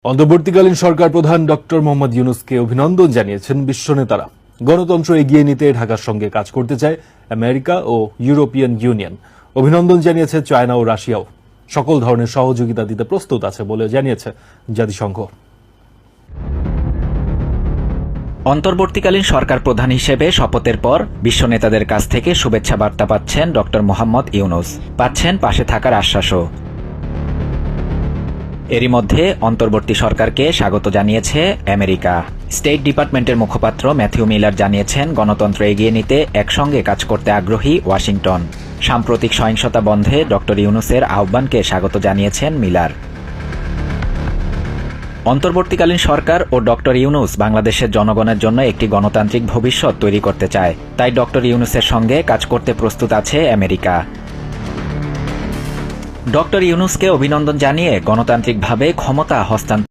অন্তর্বর্তীকালীন সরকার প্রধান ডক্টর মোহাম্মদ ইউনূসকে অভিনন্দন জানিয়েছেন বিশ্ব নেতারা। গণতন্ত্র এগিয়ে নিতে ঢাকার সঙ্গে কাজ করতে চায় আমেরিকা ও ইউরোপিয়ান ইউনিয়ন। অভিনন্দন জানিয়েছে চায়না ও রাশিয়াও। সকল ধরনের সহযোগিতা দিতে প্রস্তুত আছে বলে জানিয়েছে জাতিসংঘ। অন্তর্বর্তীকালীন সরকার প্রধান হিসেবে শপথের পর বিশ্ব নেতাদের কাছ থেকে শুভেচ্ছা বার্তা পাচ্ছেন ডক্টর মোহাম্মদ ইউনূস, পাচ্ছেন পাশে থাকার আশ্বাসও। এরই মধ্যে অন্তর্বর্তী সরকারকে স্বাগত জানিয়েছে আমেরিকা। স্টেট ডিপার্টমেন্টের মুখপাত্র ম্যাথিউ মিলার জানিয়েছেন, গণতন্ত্র এগিয়ে নিতে একসঙ্গে কাজ করতে আগ্রহী ওয়াশিংটন। সাম্প্রতিক সহিংসতা বন্ধে ডক্টর ইউনূসের আহ্বানকে স্বাগত জানিয়েছেন মিলার। অন্তর্বর্তীকালীন সরকার ও ডক্টর ইউনূস বাংলাদেশের জনগণের জন্য একটি গণতান্ত্রিক ভবিষ্যৎ তৈরি করতে চায়, তাই ডক্টর ইউনূসের সঙ্গে কাজ করতে প্রস্তুত আছে আমেরিকা। ডক্টর ইউনূসকে অভিনন্দন জানিয়ে গণতান্ত্রিকভাবে ক্ষমতা হস্তান্তর